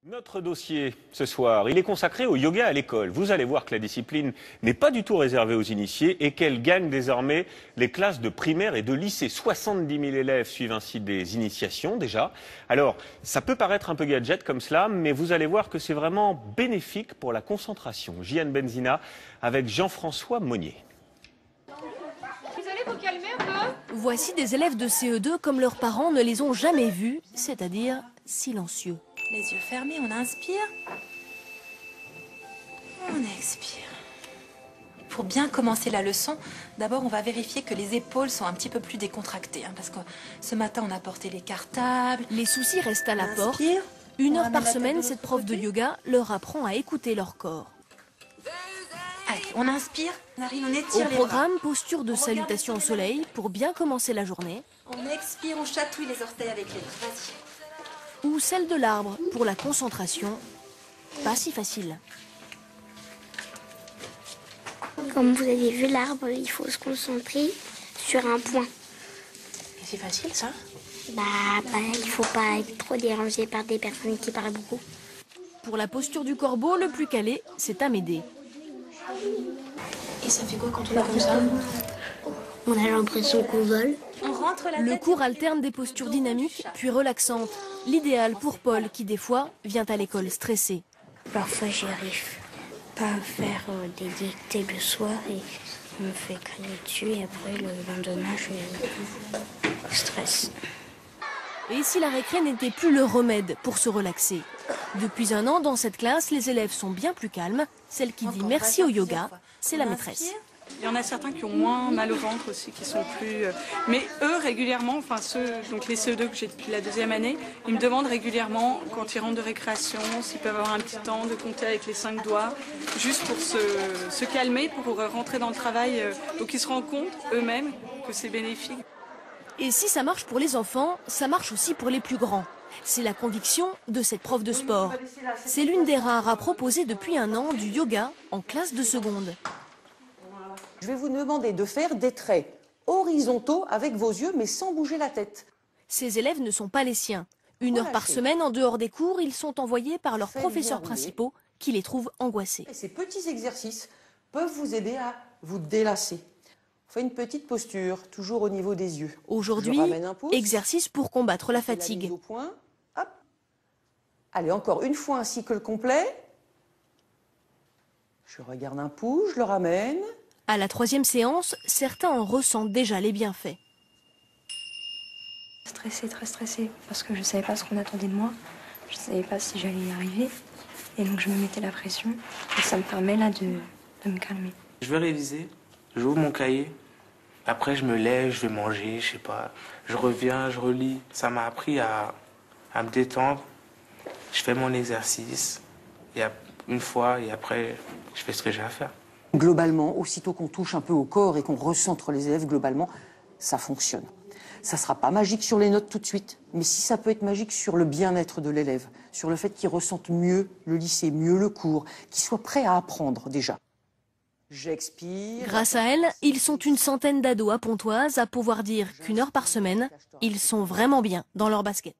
Notre dossier ce soir, il est consacré au yoga à l'école. Vous allez voir que la discipline n'est pas du tout réservée aux initiés et qu'elle gagne désormais les classes de primaire et de lycée. 70 000 élèves suivent ainsi des initiations déjà. Alors, ça peut paraître un peu gadget comme cela, mais vous allez voir que c'est vraiment bénéfique pour la concentration. Jiane Benzina avec Jean-François Monnier. Vous allez vous calmer un peu ? Voici des élèves de CE2 comme leurs parents ne les ont jamais vus, c'est-à-dire silencieux. Les yeux fermés, on inspire. On expire. Pour bien commencer la leçon, d'abord on va vérifier que les épaules sont un petit peu plus décontractées. Parce que ce matin on a porté les cartables. Les soucis restent à la porte. Inspire. 1 heure ramène par la tête semaine, de cette l'autre prof de côté. yoga leur apprend à écouter leur corps. Allez, on inspire, narine, on Au étire les programme, posture de On regarde salutation au sur les soleil pour bien commencer la journée, bras. On expire, on chatouille les orteils avec les mains. Vas-y. ou celle de l'arbre pour la concentration. Pas si facile. Comme vous avez vu l'arbre, il faut se concentrer sur un point. Et c'est facile ça? Il faut pas être trop dérangé par des personnes qui parlent beaucoup. Pour la posture du corbeau, le plus calé, c'est Amédée. Et ça fait quoi quand on est comme ça? On a l'impression qu'on vole. On rentre la tête. Le cours alterne des postures dynamiques puis relaxantes. L'idéal pour Paul qui, des fois, vient à l'école stressé. Parfois, j'arrive pas à faire des dictées le soir et on me fait crier dessus et après, le lendemain, je stresse. Et si la récré n'était plus le remède pour se relaxer? Depuis 1 an, dans cette classe, les élèves sont bien plus calmes. Celle qui dit merci au yoga, c'est la maîtresse. Il y en a certains qui ont moins mal au ventre aussi, qui sont plus... Mais eux, régulièrement, enfin ceux, donc les CE2 que j'ai depuis la 2e année, ils me demandent régulièrement, quand ils rentrent de récréation, s'ils peuvent avoir un petit temps de compter avec les 5 doigts, juste pour se calmer, pour rentrer dans le travail. Donc ils se rendent compte eux-mêmes que c'est bénéfique. Et si ça marche pour les enfants, ça marche aussi pour les plus grands. C'est la conviction de cette prof de sport. C'est l'une des rares à proposer depuis 1 an du yoga en classe de seconde. Je vais vous demander de faire des traits horizontaux avec vos yeux, mais sans bouger la tête. Ces élèves ne sont pas les siens. 1 heure par Relâchez. semaine, en dehors des cours, ils sont envoyés par leurs Faites professeurs bien rouler. principaux qui les trouvent angoissés. Et ces petits exercices peuvent vous aider à vous délasser. On fait une petite posture, toujours au niveau des yeux. Aujourd'hui, Je ramène un pouce. exercice pour combattre la Je fais la fatigue. mise au point. Hop. Allez, encore une fois un cycle complet. Je regarde un pouce, je le ramène. À la 3e séance, certains en ressentent déjà les bienfaits. Stressée, très stressée, parce que je ne savais pas ce qu'on attendait de moi. Je ne savais pas si j'allais y arriver. Et donc je me mettais la pression. Et ça me permet là de me calmer. Je vais réviser, j'ouvre mon cahier, après je me lève, je vais manger, je sais pas. Je reviens, je relis. Ça m'a appris à me détendre. Je fais mon exercice, et une fois, et après, je fais ce que j'ai à faire. Globalement, aussitôt qu'on touche un peu au corps et qu'on recentre les élèves, globalement, ça fonctionne. Ça ne sera pas magique sur les notes tout de suite, mais si ça peut être magique sur le bien-être de l'élève, sur le fait qu'il ressente mieux le lycée, mieux le cours, qu'il soit prêt à apprendre déjà. J'expire. Grâce à elle, ils sont une centaine d'ados à Pontoise à pouvoir dire qu'1 heure par semaine, ils sont vraiment bien dans leur basket.